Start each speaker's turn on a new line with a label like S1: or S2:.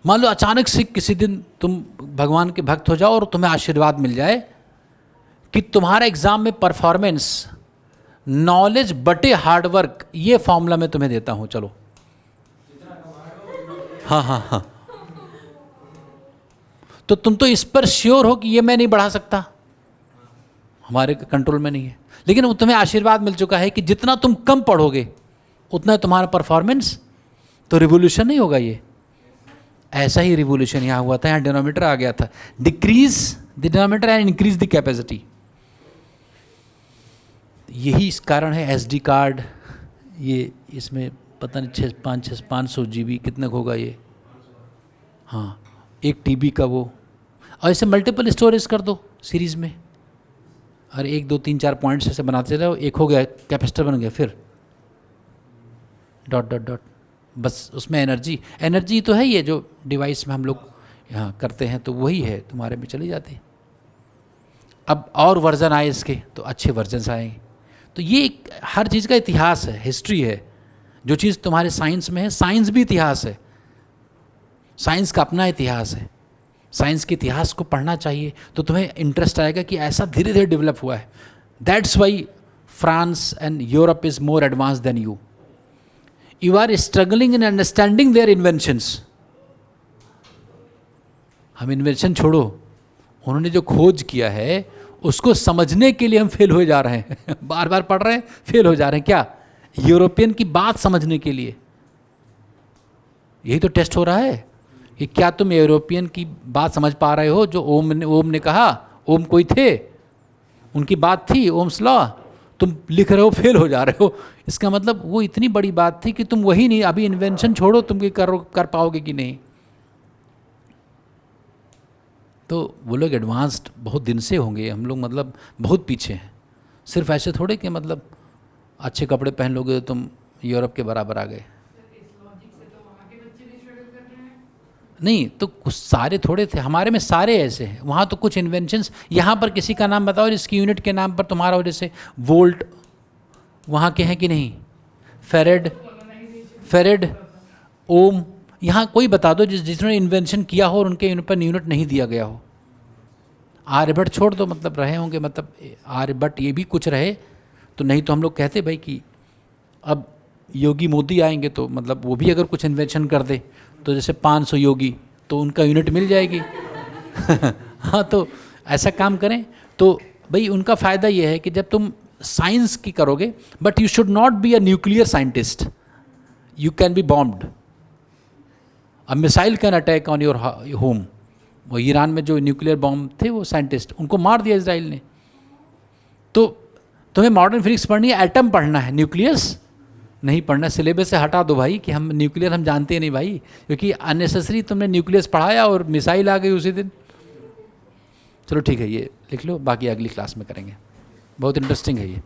S1: मान लो अचानक से किसी दिन तुम भगवान के भक्त हो जाओ और तुम्हें आशीर्वाद मिल जाए कि तुम्हारा एग्जाम में परफॉर्मेंस नॉलेज बटे हार्डवर्क, ये फॉर्मूला मैं तुम्हें देता हूं, चलो। हाँ हाँ हाँ, तो तुम तो इस पर श्योर हो कि ये मैं नहीं बढ़ा सकता, हमारे कंट्रोल में नहीं है, लेकिन तुम्हें आशीर्वाद मिल चुका है कि जितना तुम कम पढ़ोगे उतना तुम्हारा परफॉर्मेंस, तो रिवोल्यूशन नहीं होगा ये। ऐसा ही रिवोल्यूशन यहाँ हुआ था, यहाँ डिनोमीटर आ गया था, decrease the denominator and increase the capacity. यही इस कारण है एसडी कार्ड, ये इसमें पता नहीं 500 GB कितने का होगा ये, हाँ, 1 TB का वो, और ऐसे मल्टीपल स्टोरेज कर दो सीरीज़ में, और 1 2 3 4 पॉइंट्स ऐसे बनाते रहो, एक हो गया कैपेसिटर बन गया, फिर डॉट डॉट डॉट, बस उसमें एनर्जी तो है, ये जो डिवाइस में हम लोग यहाँ करते हैं तो वही है, तुम्हारे में चली जाती है। अब और वर्जन आए इसके तो अच्छे वर्जन्स आएंगे। तो ये हर चीज़ का इतिहास है, हिस्ट्री है। जो चीज़ तुम्हारे साइंस में है, साइंस भी इतिहास है, साइंस का अपना इतिहास है। साइंस के इतिहास को पढ़ना चाहिए तो तुम्हें इंटरेस्ट आएगा कि ऐसा धीरे धीरे डेवलप हुआ है। That's why France and Europe is more advance than you. You are struggling in understanding their inventions. हम इन्वेंशन छोड़ो, उन्होंने जो खोज किया है उसको समझने के लिए हम फेल हो जा रहे हैं बार बार पढ़ रहे हैं, फेल हो जा रहे हैं। क्या? यूरोपियन की बात समझने के लिए। यही तो टेस्ट हो रहा है कि क्या तुम यूरोपियन की बात समझ पा रहे हो? जो ओम ने कहा, ओम कोई थे, उनकी बात थी, ओम्स लॉ, तुम लिख रहे हो, फेल हो जा रहे हो। इसका मतलब वो इतनी बड़ी बात थी कि तुम वही नहीं, अभी इन्वेंशन छोड़ो, तुम कर पाओगे कि नहीं। तो वो लोग एडवांस्ड बहुत दिन से होंगे, हम लोग मतलब बहुत पीछे हैं। सिर्फ ऐसे थोड़े कि मतलब अच्छे कपड़े पहन लोगे तो तुम यूरोप के बराबर आ गए। नहीं तो कुछ सारे थोड़े थे, हमारे में सारे ऐसे हैं। वहाँ तो कुछ इन्वेंशंस, यहाँ पर किसी का नाम बताओ इसकी यूनिट के नाम पर तुम्हारा, और जैसे वोल्ट वहाँ के हैं कि नहीं, फेरेड, ओम, यहाँ कोई बता दो जिसने इन्वेंशन किया हो और उनके यूनिट पर यूनिट नहीं दिया गया हो। आर्यभट्ट छोड़ दो, मतलब रहे होंगे, मतलब आर्यभट्ट ये भी कुछ रहे, तो नहीं तो हम लोग कहते भाई कि अब योगी मोदी आएंगे तो मतलब वो भी अगर कुछ इन्वेंशन कर दे तो जैसे 500 योगी, तो उनका यूनिट मिल जाएगी हाँ, तो ऐसा काम करें तो भाई उनका फ़ायदा ये है कि जब तुम साइंस की करोगे, but you should not be a nuclear scientist, you can be bombed, a missile can attack on your home. वो ईरान में जो न्यूक्लियर बॉम्ब थे, वो साइंटिस्ट, उनको मार दिया इजराइल ने। तो तुम्हें मॉडर्न फिजिक्स पढ़नी है, एटम पढ़ना है, न्यूक्लियस नहीं पढ़ना। सिलेबस से हटा दो भाई कि हम न्यूक्लियर हम जानते नहीं भाई, क्योंकि अननेसेसरी तुमने न्यूक्लियस पढ़ाया और मिसाइल आ गई उसी दिन। चलो ठीक है, ये लिख लो, बाकी अगली क्लास में करेंगे, बहुत इंटरेस्टिंग है ये।